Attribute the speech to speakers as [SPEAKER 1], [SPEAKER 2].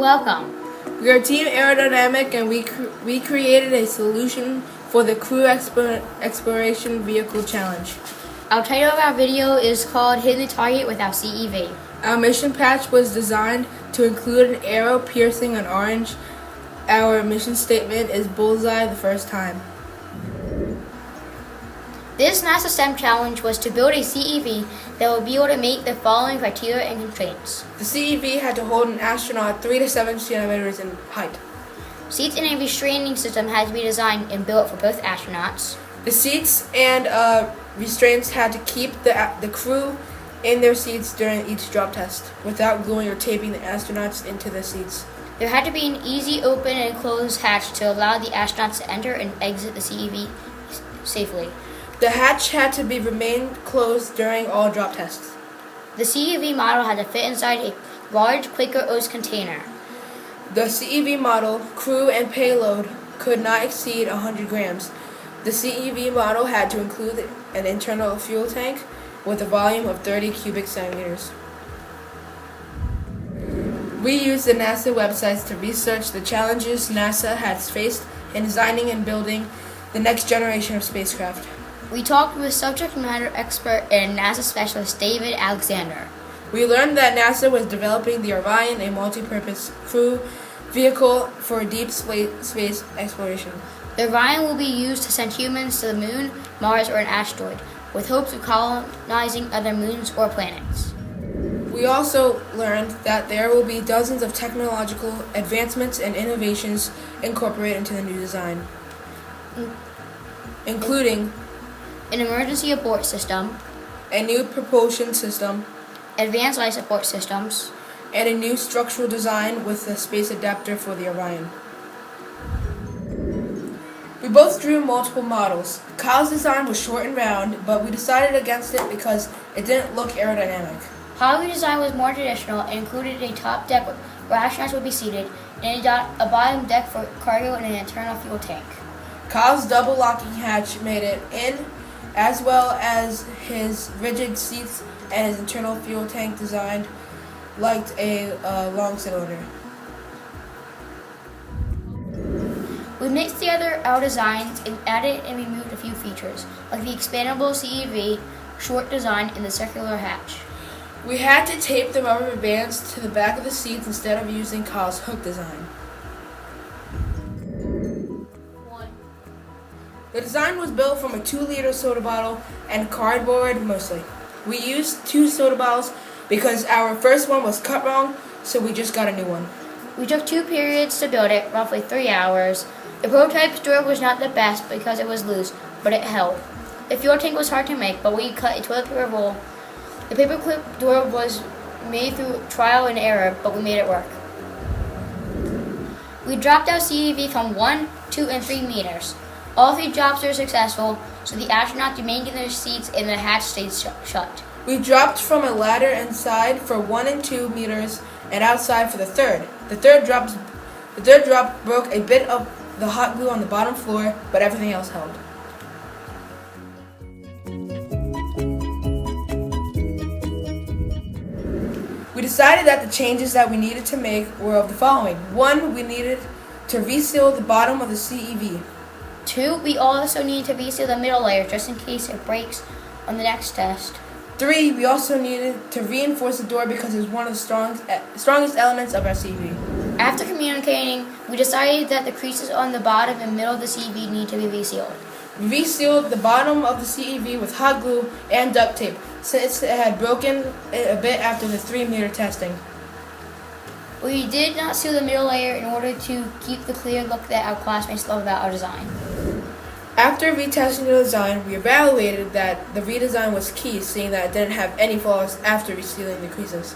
[SPEAKER 1] Welcome.
[SPEAKER 2] We are Team Arrowdynamic, and we created a solution for the Crew Exploration Vehicle Challenge.
[SPEAKER 1] Our title of our video is called Hitting the Target with Our CEV.
[SPEAKER 2] Our mission patch was designed to include an arrow piercing an orange. Our mission statement is Bullseye the first time.
[SPEAKER 1] This NASA STEM challenge was to build a CEV that would be able to meet the following criteria and constraints.
[SPEAKER 2] The CEV had to hold an astronaut 3 to 7 centimeters in height.
[SPEAKER 1] Seats in a restraining system had to be designed and built for both astronauts.
[SPEAKER 2] The seats and restraints had to keep the crew in their seats during each drop test without gluing or taping the astronauts into the seats.
[SPEAKER 1] There had to be an easy open and close hatch to allow the astronauts to enter and exit the CEV safely.
[SPEAKER 2] The hatch had to remain closed during all drop tests.
[SPEAKER 1] The CEV model had to fit inside a large Quaker Oats container.
[SPEAKER 2] The CEV model, crew, and payload could not exceed 100 grams. The CEV model had to include an internal fuel tank with a volume of 30 cubic centimeters. We used the NASA websites to research the challenges NASA has faced in designing and building the next generation of spacecraft.
[SPEAKER 1] We talked with subject matter expert and NASA specialist David Alexander.
[SPEAKER 2] We learned that NASA was developing the Orion, a multi-purpose crew vehicle for deep space exploration.
[SPEAKER 1] The Orion will be used to send humans to the moon, Mars, or an asteroid, with hopes of colonizing other moons or planets.
[SPEAKER 2] We also learned that there will be dozens of technological advancements and innovations incorporated into the new design, including
[SPEAKER 1] an emergency abort system,
[SPEAKER 2] a new propulsion system,
[SPEAKER 1] advanced life support systems,
[SPEAKER 2] and a new structural design with a space adapter for the Orion. We both drew multiple models. Kyle's design was short and round, but we decided against it because it didn't look aerodynamic.
[SPEAKER 1] Holly's design was more traditional and included a top deck where astronauts would be seated, and a bottom deck for cargo and an internal fuel tank.
[SPEAKER 2] Kyle's double locking hatch made it in, as well as his rigid seats and his internal fuel tank designed like a long cylinder.
[SPEAKER 1] We mixed together our designs and added and removed a few features, like the expandable CEV, short design, and the circular hatch.
[SPEAKER 2] We had to tape the rubber bands to the back of the seats instead of using Kyle's hook design. The design was built from a 2-liter soda bottle and cardboard mostly. We used 2 soda bottles because our first one was cut wrong, so we just got a new one.
[SPEAKER 1] We took 2 periods to build it, roughly 3 hours. The prototype's door was not the best because it was loose, but it held. The fuel tank was hard to make, but we cut a toilet paper roll. The paperclip door was made through trial and error, but we made it work. We dropped our CEV from 1, 2, and 3 meters. All 3 drops were successful, so the astronauts remained in their seats and the hatch stayed shut.
[SPEAKER 2] We dropped from a ladder inside for 1 and 2 meters and outside for the third. The third drop broke a bit of the hot glue on the bottom floor, but everything else held. We decided that the changes that we needed to make were of the following. 1, we needed to reseal the bottom of the CEV.
[SPEAKER 1] 2, we also need to reseal the middle layer just in case it breaks on the next test.
[SPEAKER 2] 3, we also needed to reinforce the door because it was one of the strongest elements of our CEV.
[SPEAKER 1] After communicating, we decided that the creases on the bottom and middle of the CEV need to be resealed.
[SPEAKER 2] We resealed the bottom of the CEV with hot glue and duct tape since it had broken a bit after the 3-meter testing.
[SPEAKER 1] We did not seal the middle layer in order to keep the clear look that our classmates love about our design.
[SPEAKER 2] After retesting the design, we evaluated that the redesign was key, seeing that it didn't have any flaws after resealing the creases.